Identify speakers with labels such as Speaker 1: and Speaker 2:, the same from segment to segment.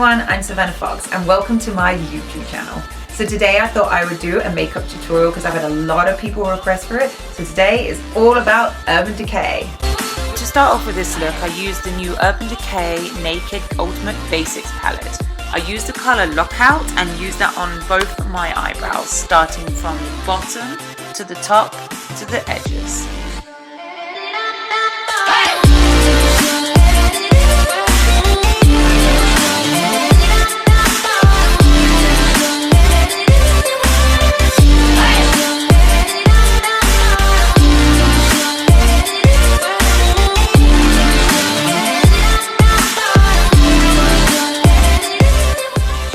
Speaker 1: everyone, I'm Cervena and welcome to my YouTube channel. So today I thought I would do a makeup tutorial because I've had a lot of people request for it. So today is all about Urban Decay.
Speaker 2: To start off with this look, I used the new Urban Decay Naked Ultimate Basics palette. I used the colour Lockout and used that on both my eyebrows, starting from the bottom to the top to the edges.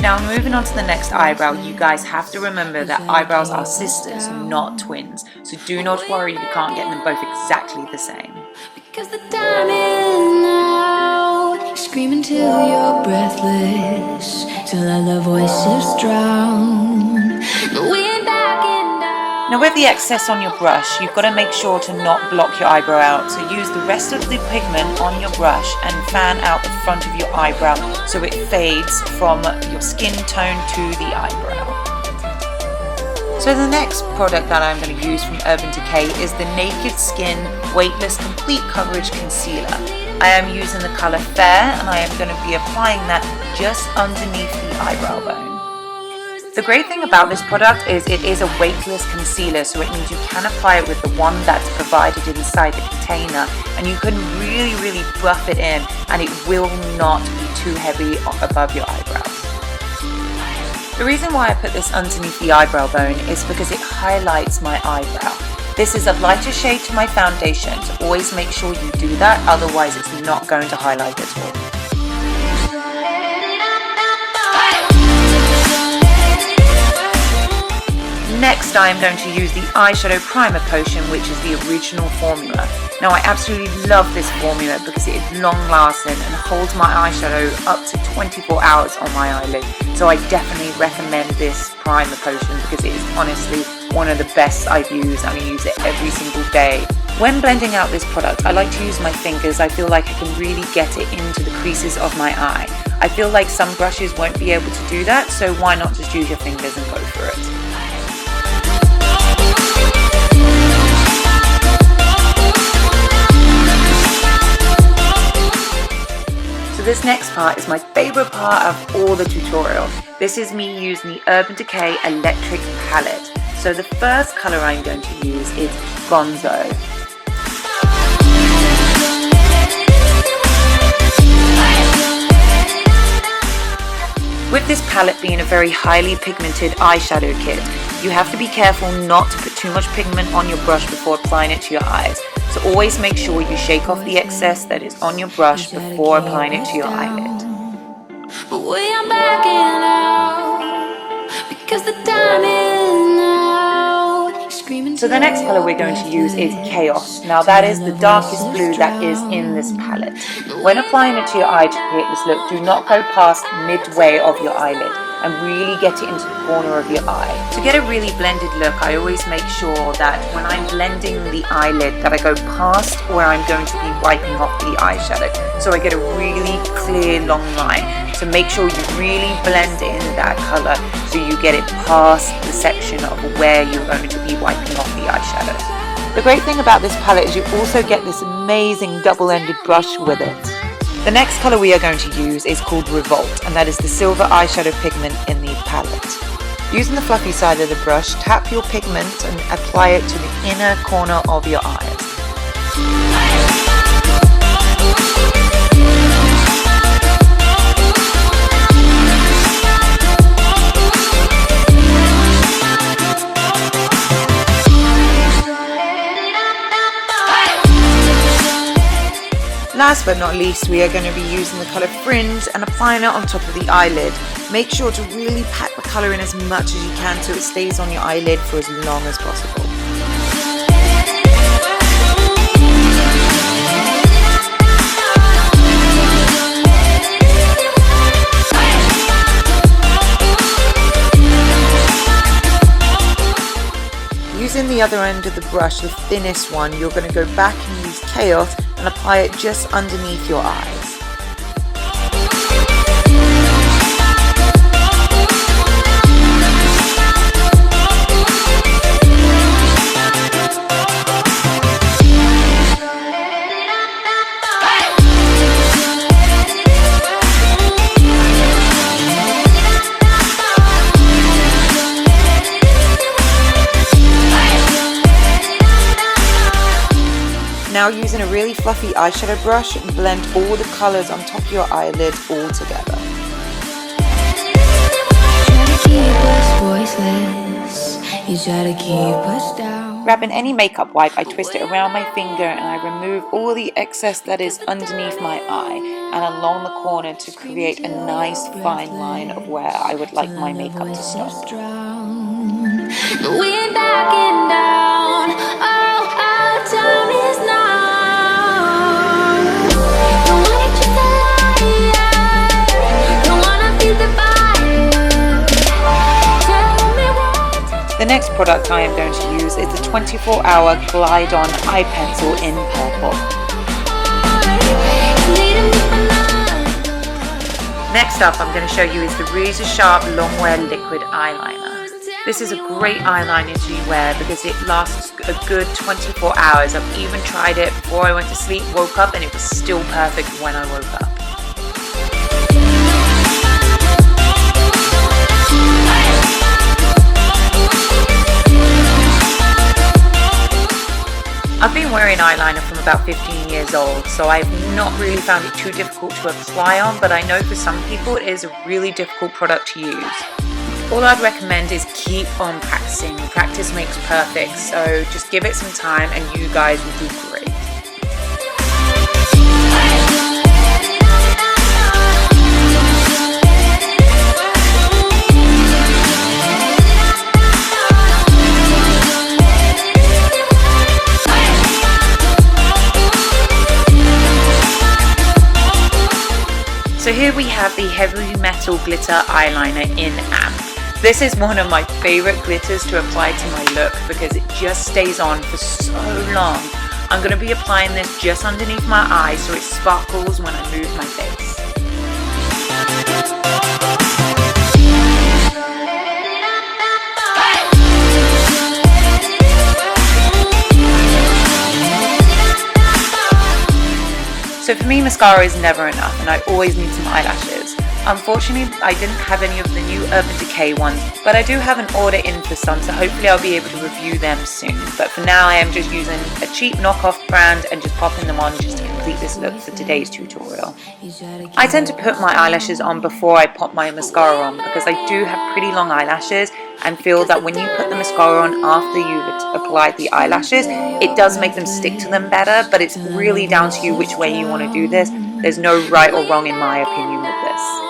Speaker 2: Now moving on to the next eyebrow, you guys have to remember that eyebrows are sisters, not twins. So do not worry if you can't get them both exactly the same.
Speaker 3: Because the time is now, screaming till you're breathless, till all the voices drown.
Speaker 2: Now with the excess on your brush, you've got to make sure to not block your eyebrow out. So use the rest of the pigment on your brush and fan out the front of your eyebrow so it fades from your skin tone to the eyebrow. So the next product that I'm going to use from Urban Decay is the Naked Skin Weightless Complete Coverage Concealer. I am using the colour Fair and I am going to be applying that just underneath the eyebrow bone. The great thing about this product is it is a weightless concealer, so it means you can apply it with the one that's provided inside the container and you can really buff it in and it will not be too heavy above your eyebrows. The reason why I put this underneath the eyebrow bone is because it highlights my eyebrow. This is a lighter shade to my foundation, so always make sure you do that, otherwise it's not going to highlight at all. Next I am going to use the eyeshadow primer potion, which is the original formula. Now I absolutely love this formula because it is long lasting and holds my eyeshadow up to 24 hours on my eyelid. So I definitely recommend this primer potion because it is honestly one of the best I've used and I use it every single day. When blending out this product, I like to use my fingers. I feel like I can really get it into the creases of my eye. I feel like some brushes won't be able to do that, so why not just use your fingers and go for it. So this next part is my favourite part of all the tutorial. This is me using the Urban Decay Electric Palette. So the first colour I'm going to use is Gonzo. With this palette being a very highly pigmented eyeshadow kit, you have to be careful not to put too much pigment on your brush before applying it to your eyes. So always make sure you shake off the excess that is on your brush before applying it to your eyelid.
Speaker 3: But we are backing out, because the time is now, screaming.
Speaker 2: So the next colour we're going to use is Chaos. Now that is the darkest blue that is in this palette. When applying it to your eye to create this look, do not go past midway of your eyelid and really get it into the corner of your eye. To get a really blended look, I always make sure that when I'm blending the eyelid that I go past where I'm going to be wiping off the eyeshadow. So I get a really clear long line. So make sure you really blend in that colour so you get it past the section of where you're going to be wiping off the eyeshadow. The great thing about this palette is you also get this amazing double-ended brush with it. The next colour we are going to use is called Revolt, and that is the silver eyeshadow pigment in the palette. Using the fluffy side of the brush, tap your pigment and apply it to the inner corner of your eyes. Last but not least, we are going to be using the colour Fringe and applying it on top of the eyelid. Make sure to really pack the colour in as much as you can so it stays on your eyelid for as long as possible. Using the other end of the brush, the thinnest one, you're going to go back and use Chaos and apply it just underneath your eyes. now using a really fluffy eyeshadow brush, blend all the colours on top of your eyelid all together. Grabbing any makeup wipe, I twist it around my finger and I remove all the excess that is underneath my eye and along the corner to create a nice fine line of where I would like my makeup to stop. The next product I am going to use is the 24-hour Glide On Eye Pencil in Purple. Next up I'm going to show you is the Razor Sharp Longwear Liquid Eyeliner. This is a great eyeliner to wear because it lasts a good 24 hours. I've even tried it before I went to sleep, woke up, and it was still perfect when I woke up. I've been wearing eyeliner from about 15 years old, so I've not really found it too difficult to apply on, but I know for some people it is a really difficult product to use. All I'd recommend is keep on practicing. Practice makes perfect, so just give it some time and you guys will do great. So here we have the Heavy Metal Glitter Eyeliner in Amp. This is one of my favorite glitters to apply to my look because it just stays on for so long. I'm going to be applying this just underneath my eyes so it sparkles when I move my face. So for me, mascara is never enough and I always need some eyelashes. Unfortunately, I didn't have any of the new Urban Decay ones, but I do have an order in for some, so hopefully I'll be able to review them soon. But for now, I am just using a cheap knockoff brand and just popping them on just to complete this look for today's tutorial. I tend to put my eyelashes on before I pop my mascara on because I do have pretty long eyelashes and feel that when you put the mascara on after you've applied the eyelashes, it does make them stick to them better, but it's really down to you which way you want to do this. There's no right or wrong in my opinion with this.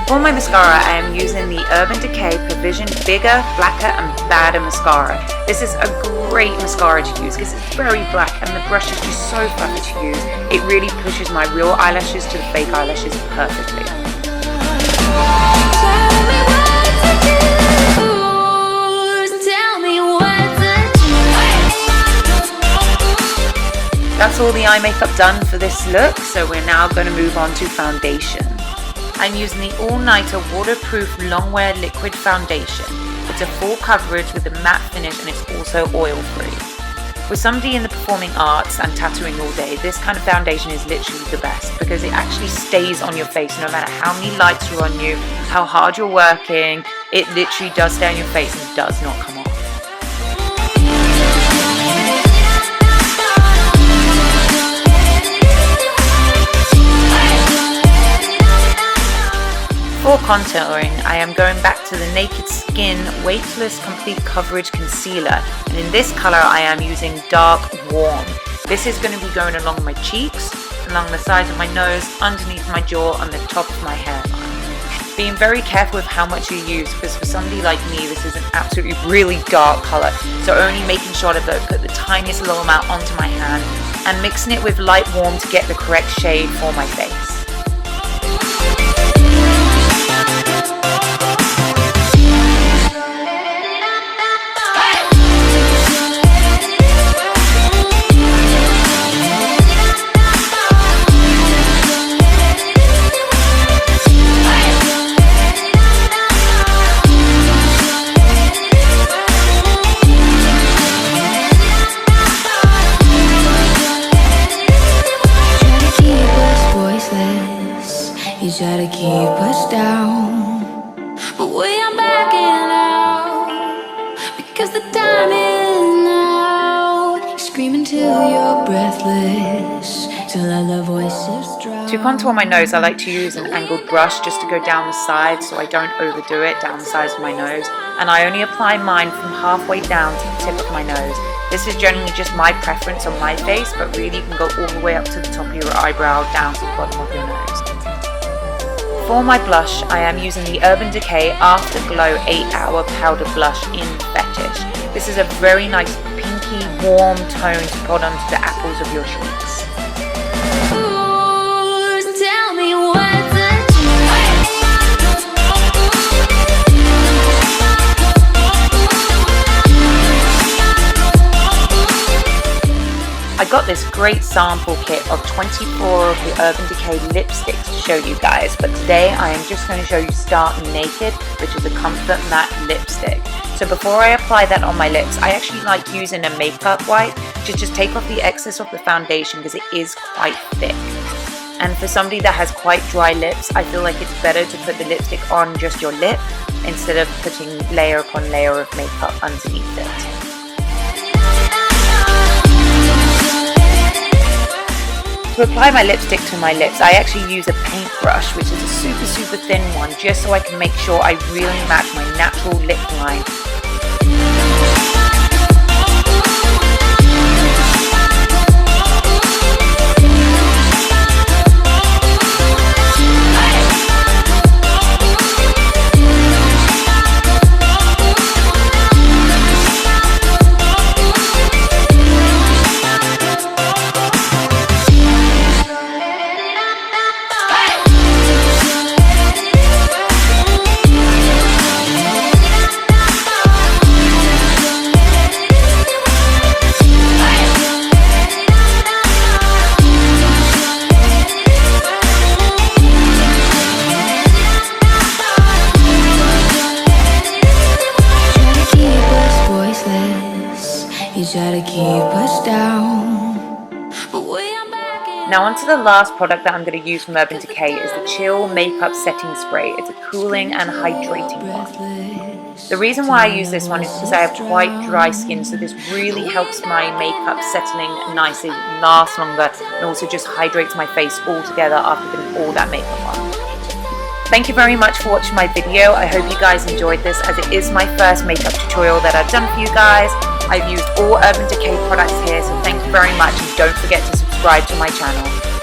Speaker 2: For my mascara, I am using the Urban Decay Provision Bigger, Blacker and Badder Mascara. This is a great mascara to use because it's very black and the brush is just so fluffy to use. It really pushes my real eyelashes to the fake eyelashes perfectly. That's all the eye makeup done for this look, so we're now going to move on to foundation. I'm using the All Nighter Waterproof Longwear Liquid Foundation. It's a full coverage with a matte finish and it's also oil free. With somebody in the performing arts and tattooing all day, this kind of foundation is literally the best because it actually stays on your face no matter how many lights are on you, how hard you're working, it literally does stay on your face and does not come off. For contouring, I am going back to the Naked Skin Weightless Complete Coverage Concealer, and in this color I am using Dark Warm. This is going to be going along my cheeks, along the sides of my nose, underneath my jaw, and the top of my hairline. Being very careful with how much you use because for somebody like me this is an absolutely really dark color, so only making sure that I put the tiniest little amount onto my hand and mixing it with light warm to get the correct shade for my face.
Speaker 3: You try to keep us down, but we are back in screaming till you're breathless, till all the voices drown.
Speaker 2: To contour my nose, I like to use an angled brush just to go down the sides so I don't overdo it down the sides of my nose, and I only apply mine from halfway down to the tip of my nose. This is generally just my preference on my face, but really you can go all the way up to the top of your eyebrow down to the bottom of your nose. For my blush, I am using the Urban Decay Afterglow 8-Hour Powder Blush in Fetish. This is a very nice pinky, warm tone to put onto the apples of your cheeks.
Speaker 3: Ooh, tell me what's a
Speaker 2: I got this great sample kit of 24 of the Urban Decay lipsticks to show you guys, but today I am just going to show you Start Naked, which is a comfort matte lipstick. So before I apply that on my lips, I actually like using a makeup wipe to just take off the excess of the foundation because it is quite thick. And for somebody that has quite dry lips, I feel like it's better to put the lipstick on just your lip instead of putting layer upon layer of makeup underneath it. To apply my lipstick to my lips, I actually use a paintbrush, which is a super thin one, just so I can make sure I really match my natural lip line.
Speaker 3: You try to keep us down, but we are back in.
Speaker 2: Now onto the last product that I'm going to use from Urban Decay is the Chill Makeup Setting Spray. It's a cooling and hydrating one. The reason why I use this one is because I have quite dry skin, so this really helps my makeup settling nicely, last longer, and also just hydrates my face all together after putting all that makeup on. Thank you very much for watching my video. I hope you guys enjoyed this, as it is my first makeup tutorial that I've done for you guys. I've used all Urban Decay products here, so thank you very much, and don't forget to subscribe to my channel.